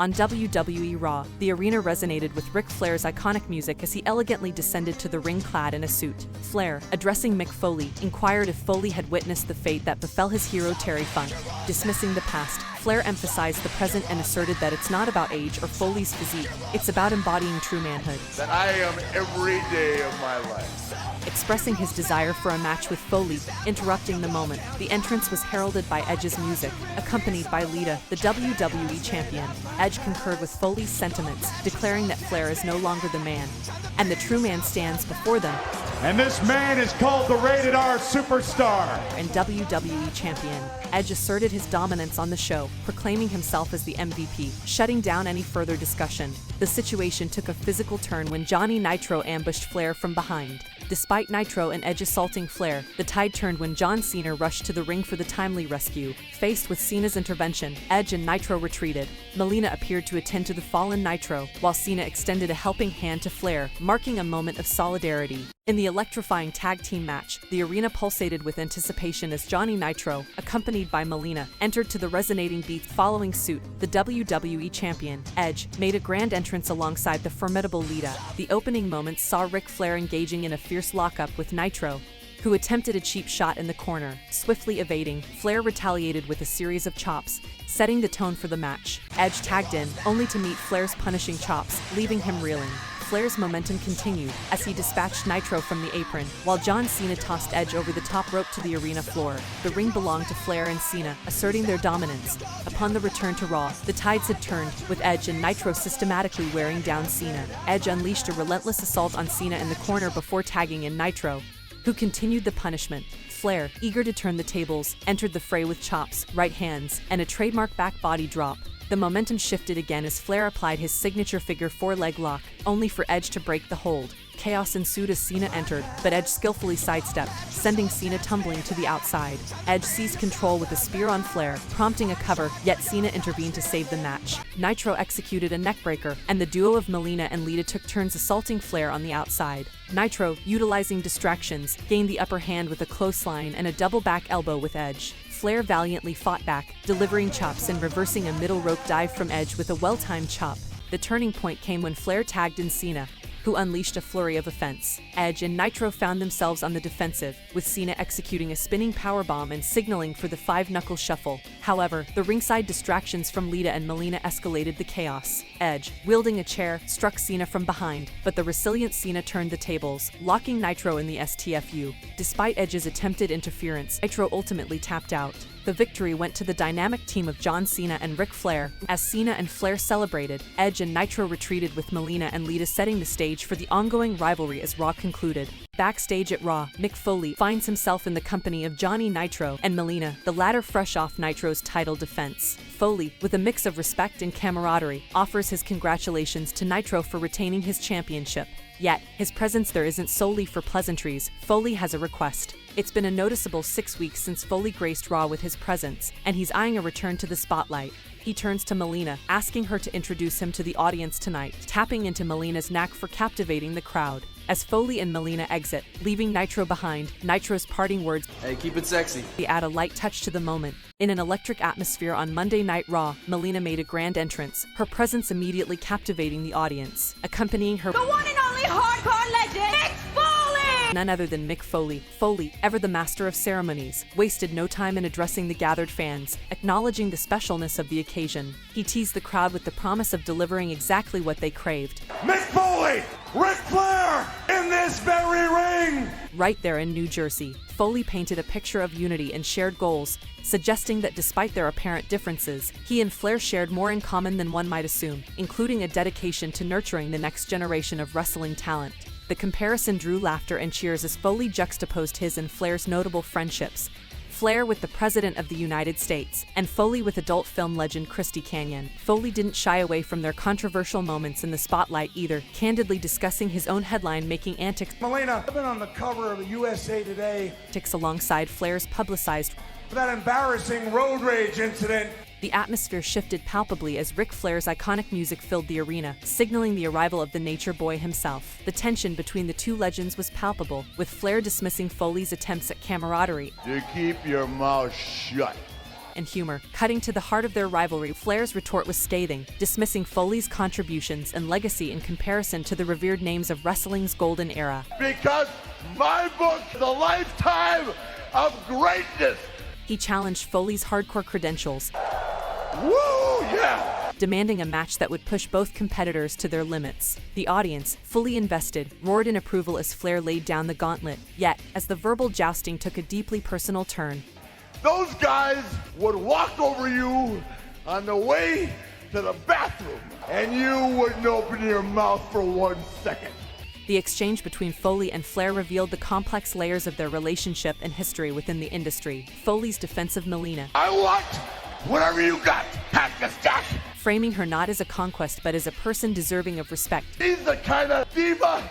On WWE Raw, the arena resonated with Ric Flair's iconic music as he elegantly descended to the ring clad in a suit. Flair, addressing Mick Foley, inquired if Foley had witnessed the fate that befell his hero Terry Funk. Dismissing the past, Flair emphasized the present and asserted that it's not about age or Foley's physique, it's about embodying true manhood. That I am every day of my life. Expressing his desire for a match with Foley, interrupting the moment, the entrance was heralded by Edge's music, accompanied by Lita, the WWE champion. Edge concurred with Foley's sentiments, declaring that Flair is no longer the man, and the true man stands before them. And this man is called the Rated R Superstar. And WWE champion, Edge asserted his dominance on the show, proclaiming himself as the MVP, shutting down any further discussion. The situation took a physical turn when Johnny Nitro ambushed Flair from behind. Despite Nitro and Edge assaulting Flair, the tide turned when John Cena rushed to the ring for the timely rescue. Faced with Cena's intervention, Edge and Nitro retreated. Melina appeared to attend to the fallen Nitro, while Cena extended a helping hand to Flair, marking a moment of solidarity. In the electrifying tag team match, the arena pulsated with anticipation as Johnny Nitro, accompanied by Melina, entered to the resonating beat. Following suit, the WWE champion, Edge, made a grand entrance alongside the formidable Lita. The opening moments saw Ric Flair engaging in a fierce lockup with Nitro, who attempted a cheap shot in the corner. Swiftly evading, Flair retaliated with a series of chops, setting the tone for the match. Edge tagged in, only to meet Flair's punishing chops, leaving him reeling. Flair's momentum continued as he dispatched Nitro from the apron, while John Cena tossed Edge over the top rope to the arena floor. The ring belonged to Flair and Cena, asserting their dominance. Upon the return to Raw, the tides had turned, with Edge and Nitro systematically wearing down Cena. Edge unleashed a relentless assault on Cena in the corner before tagging in Nitro, who continued the punishment. Flair, eager to turn the tables, entered the fray with chops, right hands, and a trademark back body drop. The momentum shifted again as Flair applied his signature figure four-leg lock, only for Edge to break the hold. Chaos ensued as Cena entered, but Edge skillfully sidestepped, sending Cena tumbling to the outside. Edge seized control with a spear on Flair, prompting a cover, yet Cena intervened to save the match. Nitro executed a neckbreaker, and the duo of Melina and Lita took turns assaulting Flair on the outside. Nitro, utilizing distractions, gained the upper hand with a clothesline and a double back elbow with Edge. Flair valiantly fought back, delivering chops and reversing a middle rope dive from Edge with a well-timed chop. The turning point came when Flair tagged in Cena, who unleashed a flurry of offense. Edge and Nitro found themselves on the defensive, with Cena executing a spinning powerbomb and signaling for the five-knuckle shuffle. However, the ringside distractions from Lita and Melina escalated the chaos. Edge, wielding a chair, struck Cena from behind, but the resilient Cena turned the tables, locking Nitro in the STFU. Despite Edge's attempted interference, Nitro ultimately tapped out. The victory went to the dynamic team of John Cena and Ric Flair. As Cena and Flair celebrated, Edge and Nitro retreated with Melina and Lita setting the stage for the ongoing rivalry as Raw concluded. Backstage at Raw, Mick Foley finds himself in the company of Johnny Nitro and Melina, the latter fresh off Nitro's title defense. Foley, with a mix of respect and camaraderie, offers his congratulations to Nitro for retaining his championship. Yet, his presence there isn't solely for pleasantries. Foley has a request. It's been a noticeable 6 weeks since Foley graced Raw with his presence, and he's eyeing a return to the spotlight. He turns to Melina, asking her to introduce him to the audience tonight, tapping into Melina's knack for captivating the crowd. As Foley and Melina exit, leaving Nitro behind, Nitro's parting words, "Hey, keep it sexy," add a light touch to the moment. In an electric atmosphere on Monday Night Raw, Melina made a grand entrance, her presence immediately captivating the audience. Accompanying her, the one and only hardcore legend, Mick Foley! None other than Mick Foley. Foley, ever the master of ceremonies, wasted no time in addressing the gathered fans, acknowledging the specialness of the occasion. He teased the crowd with the promise of delivering exactly what they craved. Mick Foley, Ric Flair, in this very ring! Right there in New Jersey, Foley painted a picture of unity and shared goals, suggesting that despite their apparent differences, he and Flair shared more in common than one might assume, including a dedication to nurturing the next generation of wrestling talent. The comparison drew laughter and cheers as Foley juxtaposed his and Flair's notable friendships. Flair with the President of the United States, and Foley with adult film legend Christy Canyon. Foley didn't shy away from their controversial moments in the spotlight either, candidly discussing his own headline-making antics. Melina, I've been on the cover of the USA Today Alongside Flair's publicized for that embarrassing road rage incident. The atmosphere shifted palpably as Ric Flair's iconic music filled the arena, signaling the arrival of the Nature Boy himself. The tension between the two legends was palpable, with Flair dismissing Foley's attempts at camaraderie To keep your mouth shut. and humor, cutting to the heart of their rivalry. Flair's retort was scathing, dismissing Foley's contributions and legacy in comparison to the revered names of wrestling's golden era. Because my book is a lifetime of greatness. He challenged Foley's hardcore credentials, Woo, yeah! demanding a match that would push both competitors to their limits. The audience, fully invested, roared in approval as Flair laid down the gauntlet. Yet, as the verbal jousting took a deeply personal turn, Those guys would walk over you on the way to the bathroom, and you wouldn't open your mouth for 1 second. the exchange between Foley and Flair revealed the complex layers of their relationship and history within the industry. Foley's defense of Melina, I want whatever you got, pack the stack. framing her not as a conquest but as a person deserving of respect. He's the kind of diva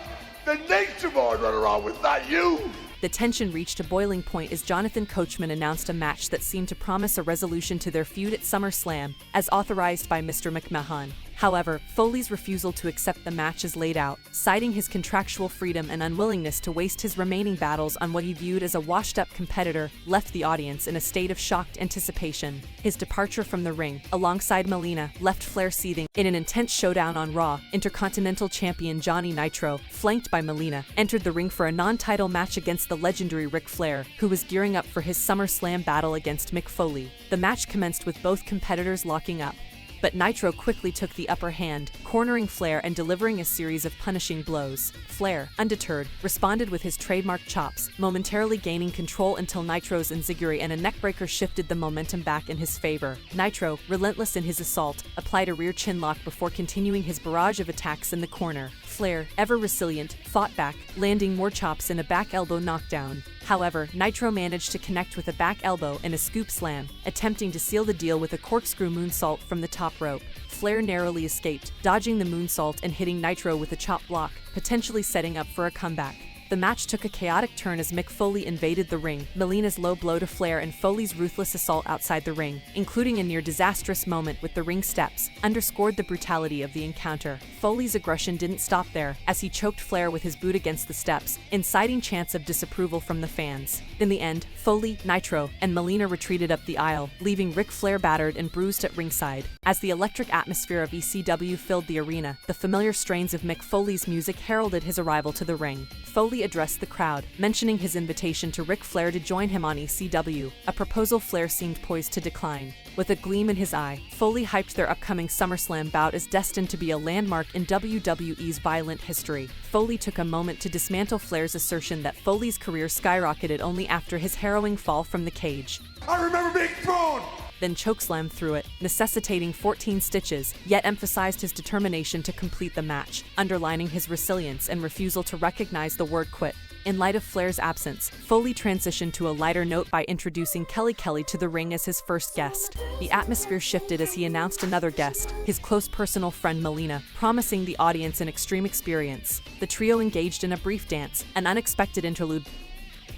the nature boy run around with, not you. The tension reached a boiling point as Jonathan Coachman announced a match that seemed to promise a resolution to their feud at SummerSlam, as authorized by Mr. McMahon. However, Foley's refusal to accept the match is laid out, citing his contractual freedom and unwillingness to waste his remaining battles on what he viewed as a washed-up competitor, left the audience in a state of shocked anticipation. His departure from the ring, alongside Melina, left Flair seething. In an intense showdown on Raw, Intercontinental Champion Johnny Nitro, flanked by Melina, entered the ring for a non-title match against the legendary Ric Flair, who was gearing up for his SummerSlam battle against Mick Foley. The match commenced with both competitors locking up, but Nitro quickly took the upper hand, cornering Flair and delivering a series of punishing blows. Flair, undeterred, responded with his trademark chops, momentarily gaining control until Nitro's enziguri and a neckbreaker shifted the momentum back in his favor. Nitro, relentless in his assault, applied a rear chin lock before continuing his barrage of attacks in the corner. Flair, ever resilient, fought back, landing more chops in a back elbow knockdown. However, Nitro managed to connect with a back elbow and a scoop slam, attempting to seal the deal with a corkscrew moonsault from the top rope. Flair narrowly escaped, dodging the moonsault and hitting Nitro with a chop block, potentially setting up for a comeback. The match took a chaotic turn as Mick Foley invaded the ring, Melina's low blow to Flair and Foley's ruthless assault outside the ring, including a near-disastrous moment with the ring steps, underscored the brutality of the encounter. Foley's aggression didn't stop there, as he choked Flair with his boot against the steps, inciting chants of disapproval from the fans. In the end, Foley, Nitro, and Melina retreated up the aisle, leaving Ric Flair battered and bruised at ringside. As the electric atmosphere of ECW filled the arena, the familiar strains of Mick Foley's music heralded his arrival to the ring. Foley addressed the crowd, mentioning his invitation to Ric Flair to join him on ECW, a proposal Flair seemed poised to decline. With a gleam in his eye, Foley hyped their upcoming SummerSlam bout as destined to be a landmark in WWE's violent history. Foley took a moment to dismantle Flair's assertion that Foley's career skyrocketed only after his harrowing fall from the cage. I remember being thrown. Then chokeslammed through it, necessitating 14 stitches, yet emphasized his determination to complete the match, underlining his resilience and refusal to recognize the word quit. In light of Flair's absence, Foley transitioned to a lighter note by introducing Kelly Kelly to the ring as his first guest. The atmosphere shifted as he announced another guest, his close personal friend Melina, promising the audience an extreme experience. The trio engaged in a brief dance, an unexpected interlude,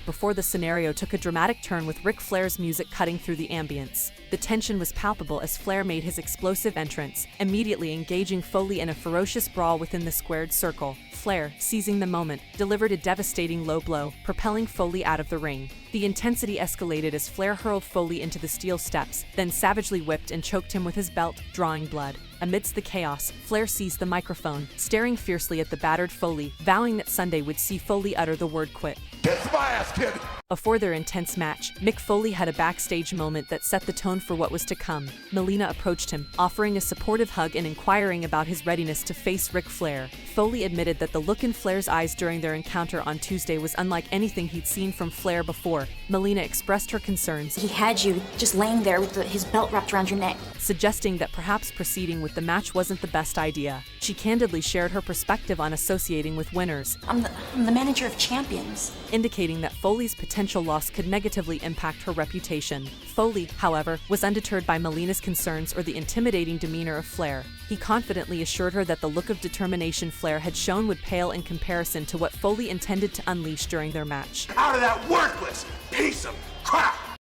before the scenario took a dramatic turn with Ric Flair's music cutting through the ambience. The tension was palpable as Flair made his explosive entrance, immediately engaging Foley in a ferocious brawl within the squared circle. Flair, seizing the moment, delivered a devastating low blow, propelling Foley out of the ring. The intensity escalated as Flair hurled Foley into the steel steps, then savagely whipped and choked him with his belt, drawing blood. Amidst the chaos, Flair seized the microphone, staring fiercely at the battered Foley, vowing that Sunday would see Foley utter the word quit. Kiss my ass, kid. Before their intense match, Mick Foley had a backstage moment that set the tone for what was to come. Melina approached him, offering a supportive hug and inquiring about his readiness to face Ric Flair. Foley admitted that the look in Flair's eyes during their encounter on Tuesday was unlike anything he'd seen from Flair before. Melina expressed her concerns. He had you just laying there with his belt wrapped around your neck, Suggesting that perhaps proceeding with the match wasn't the best idea. She candidly shared her perspective on associating with winners, I'm the manager of champions. indicating that Foley's potential loss could negatively impact her reputation. Foley, however, was undeterred by Melina's concerns or the intimidating demeanor of Flair. He confidently assured her that the look of determination Flair had shown would pale in comparison to what Foley intended to unleash during their match. Out of that worthless piece of crap.